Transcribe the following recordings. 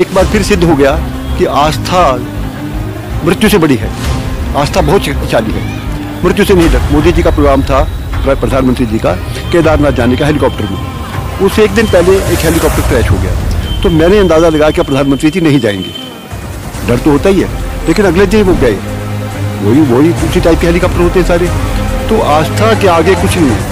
एक बार फिर सिद्ध हो गया कि आस्था मृत्यु से बड़ी है। आस्था बहुत शक्तिशाली है, मृत्यु से नहीं डर। मोदी जी का प्रोग्राम था, प्रधानमंत्री जी का, केदारनाथ जाने का हेलीकॉप्टर में। उससे एक दिन पहले एक हेलीकॉप्टर क्रैश हो गया, तो मैंने अंदाज़ा लगाया कि प्रधानमंत्री जी नहीं जाएंगे। डर तो होता ही है, लेकिन अगले दिन वो गए। वही उसी टाइप के हेलीकॉप्टर होते हैं सारे। तो आस्था के आगे कुछ नहीं है।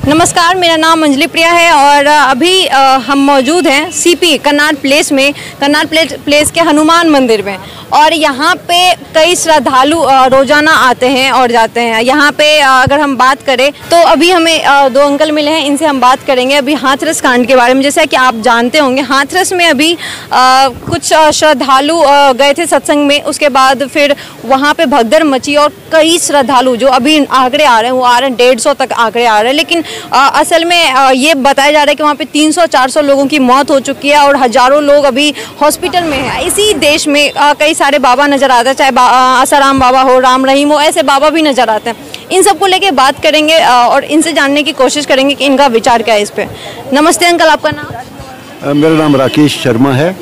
नमस्कार, मेरा नाम अंजलि प्रिया है और अभी हम मौजूद हैं सीपी करनाट प्लेस में, करनाट प्लेस के हनुमान मंदिर में। और यहाँ पे कई श्रद्धालु रोजाना आते हैं और जाते हैं। यहाँ पे अगर हम बात करें तो अभी हमें दो अंकल मिले हैं, इनसे हम बात करेंगे अभी हाथरस कांड के बारे में। जैसा कि आप जानते होंगे, हाथरस में अभी कुछ श्रद्धालु गए थे सत्संग में, उसके बाद फिर वहाँ पे भगदड़ मची और कई श्रद्धालु, जो अभी आंकड़े आ रहे हैं वो आ रहे हैं 150 तक आंकड़े आ रहे हैं। लेकिन असल में ये बताया जा रहा है कि वहाँ पे 300-400 लोगों की मौत हो चुकी है और हजारों लोग अभी हॉस्पिटल में हैं। इसी देश में कई सारे बाबा नजर आते हैं, चाहे आसाराम बाबा हो, राम रहीम हो, ऐसे बाबा भी नजर आते हैं। इन सबको लेके बात करेंगे और इनसे जानने की कोशिश करेंगे कि इनका विचार क्या है इस पे। नमस्ते अंकल, आपका नाम? मेरा नाम राकेश शर्मा है।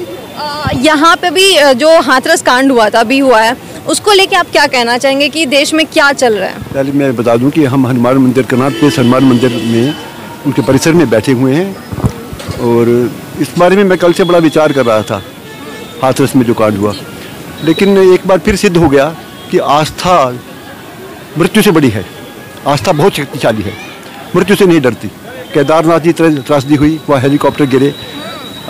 यहाँ पे भी जो हाथरस कांड हुआ था, अभी हुआ है, उसको लेके आप क्या कहना चाहेंगे कि देश में क्या चल रहा है? पहले मैं बता दूं कि हम हनुमान मंदिर, करनाट प्लेस हनुमान मंदिर में, उनके परिसर में बैठे हुए हैं और इस बारे में मैं कल से बड़ा विचार कर रहा था, हाथरस में जो कांड हुआ। लेकिन एक बार फिर सिद्ध हो गया कि आस्था मृत्यु से बड़ी है। आस्था बहुत शक्तिशाली है, मृत्यु से नहीं डरती। केदारनाथ जी त्रासदी हुई, वहाँ हेलीकॉप्टर गिरे।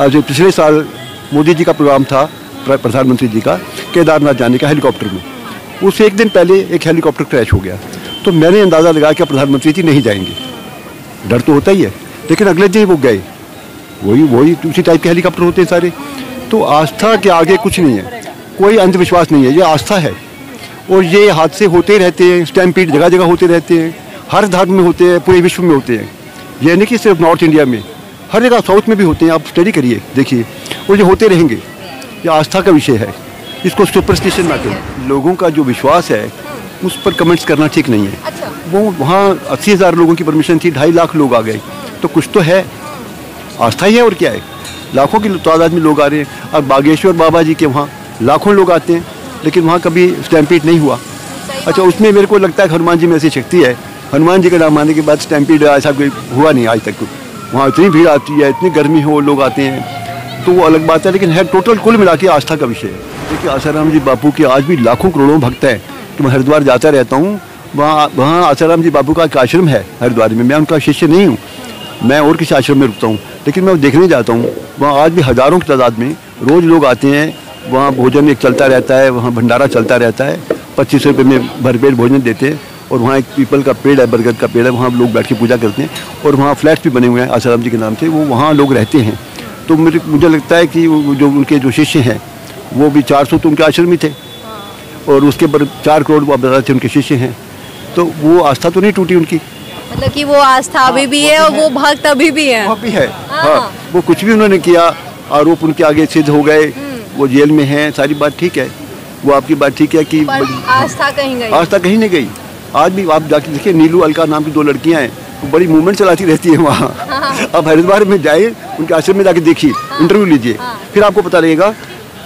जो पिछले साल मोदी जी का प्रोग्राम था, प्रधानमंत्री जी का, केदारनाथ जाने का हेलीकॉप्टर में, उससे एक दिन पहले एक हेलीकॉप्टर क्रैश हो गया। तो मैंने अंदाज़ा लगाया कि प्रधानमंत्री जी नहीं जाएंगे। डर तो होता ही है, लेकिन अगले दिन वो गए। वही उसी टाइप के हेलीकॉप्टर होते हैं सारे। तो आस्था के आगे कुछ नहीं है, कोई अंधविश्वास नहीं है, ये आस्था है। और ये हादसे होते रहते हैं, स्टैम्पीड जगह जगह होते रहते हैं, हर धर्म में होते हैं, पूरे विश्व में होते हैं। ये नहीं कि सिर्फ नॉर्थ इंडिया में, हर जगह साउथ में भी होते हैं। आप स्टडी करिए, देखिए, और ये होते रहेंगे। ये आस्था का विषय है, इसको सुपरस्टिशन ना करें। लोगों का जो विश्वास है उस पर कमेंट्स करना ठीक नहीं है। अच्छा। वो वहाँ 80,000 लोगों की परमिशन थी, 2.5 लाख लोग आ गए, तो कुछ तो है, आस्था ही है। और क्या है, लाखों की तादाद में लोग आ रहे हैं। अब बागेश्वर बाबा जी के वहाँ लाखों लोग आते हैं, लेकिन वहाँ कभी स्टैम्पीड नहीं हुआ। अच्छा, उसमें मेरे को लगता है हनुमान जी में ऐसी शक्ति है, हनुमान जी का नाम आने के बाद स्टैम्पीड ऐसा कोई हुआ नहीं आज तक। वहाँ इतनी भीड़ आती है, इतनी गर्मी हो, लोग आते हैं, तो वो अलग बात है। लेकिन है टोटल कुल मिला के आस्था का विषय है। देखिए, आसाराम जी बापू के आज भी लाखों करोड़ों भक्त हैं। तो मैं हरिद्वार जाता रहता हूँ, वहाँ आसाराम जी बापू का एक आश्रम है हरिद्वार में। मैं उनका शिष्य नहीं हूँ, मैं और किसी आश्रम में रुकता हूँ, लेकिन मैं देखने जाता हूँ। वहाँ आज भी हज़ारों की तादाद में रोज़ लोग आते हैं। वहाँ भोजन एक चलता रहता है, वहाँ भंडारा चलता रहता है। 25 रुपये में भरपेट भोजन देते हैं। और वहाँ एक पीपल का पेड़ है, बरगद का पेड़ है, वहाँ लोग बैठ के पूजा करते हैं। और वहाँ फ्लैट्स भी बने हुए हैं आसाराम जी के नाम से, वो वहाँ लोग रहते हैं। तो मुझे लगता है कि जो उनके जो शिष्य हैं वो भी 400 तो उनके आश्रम ही थे, और उसके पर 4 करोड़ वो बताए थे उनके शिष्य हैं। तो वो आस्था तो नहीं टूटी उनकी, मतलब कि वो आस्था अभी भी है और वो भक्त अभी भी है। वो भी है। हाँ, वो कुछ भी उन्होंने किया, आरोप उनके आगे सिद्ध हो गए, वो जेल में हैं, सारी बात ठीक है, वो आपकी बात ठीक है कि आस्था कहीं गई, आस्था कहीं नहीं गई। आज भी आप जाके देखिए, नीलू अलका नाम की 2 लड़कियां हैं, वो बड़ी मूवमेंट चलाती रहती है वहाँ। अब हरिद्वार में जाए, उनके आश्रम में जाके देखिए, इंटरव्यू लीजिए, फिर आपको पता लगेगा।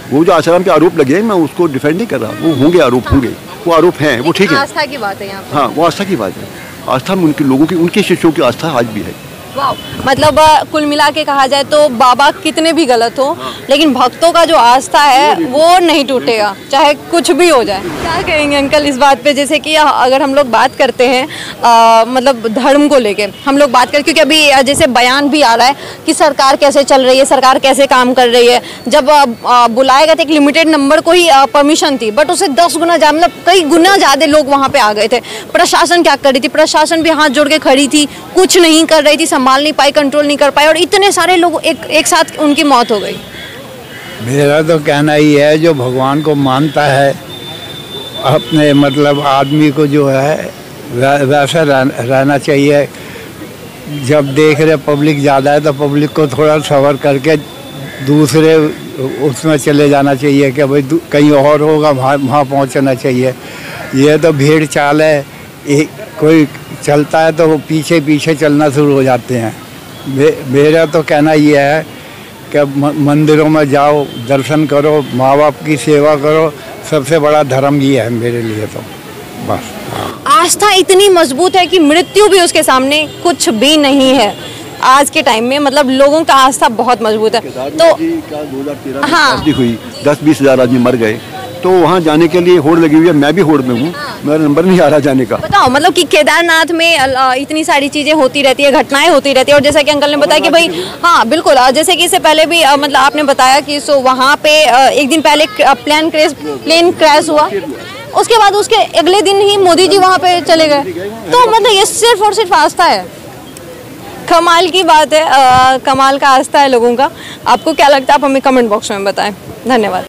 वो जो आश्रम पे आरोप लगे, मैं उसको डिफेंड नहीं कर रहा, वो होंगे आरोप, होंगे, वो आरोप हैं, वो ठीक है। आस्था की बात है यहाँ पे। हाँ, वो आस्था की बात है। आस्था में उनके लोगों की, उनके शिष्यों की आस्था आज भी है। वाह, मतलब कुल मिला के कहा जाए तो बाबा कितने भी गलत हो, लेकिन भक्तों का जो आस्था है वो नहीं टूटेगा, चाहे कुछ भी हो जाए। क्या कहेंगे अंकल इस बात पे? जैसे कि अगर हम लोग बात करते हैं मतलब धर्म को लेके हम लोग बात करें, क्योंकि अभी जैसे बयान भी आ रहा है कि सरकार कैसे चल रही है, सरकार कैसे काम कर रही है। जब बुलाया गया था, एक लिमिटेड नंबर को ही परमिशन थी, बट उससे 10 गुना ज़्यादा, मतलब कई गुना ज़्यादा लोग वहाँ पे आ गए थे। प्रशासन क्या कर रही थी? प्रशासन भी हाथ जोड़ के खड़ी थी, कुछ नहीं कर रही थी, संभाल नहीं पाई, कंट्रोल नहीं कर पाई, और इतने सारे लोग एक साथ उनकी मौत हो गई। मेरा तो कहना ही है, जो भगवान को मानता है, अपने मतलब आदमी को जो है वैसा रहना चाहिए। जब देख रहे पब्लिक ज़्यादा है तो पब्लिक को थोड़ा सबर करके दूसरे उसमें चले जाना चाहिए कि भाई कहीं और होगा, वहाँ पहुँचना चाहिए। ये तो भीड़ चाल है, एक कोई चलता है तो वो पीछे पीछे चलना शुरू हो जाते हैं। मेरा तो कहना ये है कि मंदिरों में जाओ, दर्शन करो, माँ बाप की सेवा करो, सबसे बड़ा धर्म ये है मेरे लिए तो बस। आस्था इतनी मजबूत है कि मृत्यु भी उसके सामने कुछ भी नहीं है आज के टाइम में, मतलब लोगों का आस्था बहुत मजबूत है। तो 2013 में हुई, 10-20 हज़ार आदमी मर गए, तो वहाँ जाने के लिए होड़ लगी हुई है। मैं भी होड़ में हूँ, मेरा नंबर नहीं आ रहा जाने का। बताओ, मतलब कि केदारनाथ में इतनी सारी चीजें होती रहती है, घटनाएं होती रहती है, और जैसा कि अंकल ने बताया कि भाई हाँ बिल्कुल, जैसे कि इससे पहले भी मतलब आपने बताया कि सो वहाँ पे एक दिन पहले प्लेन क्रैश हुआ, उसके बाद उसके अगले दिन ही मोदी जी वहाँ पे चले गए। तो मतलब ये सिर्फ और सिर्फ आस्था है। कमाल की बात है, कमाल का आस्था है लोगों का। आपको क्या लगता है, आप हमें कमेंट बॉक्स में बताएं। धन्यवाद।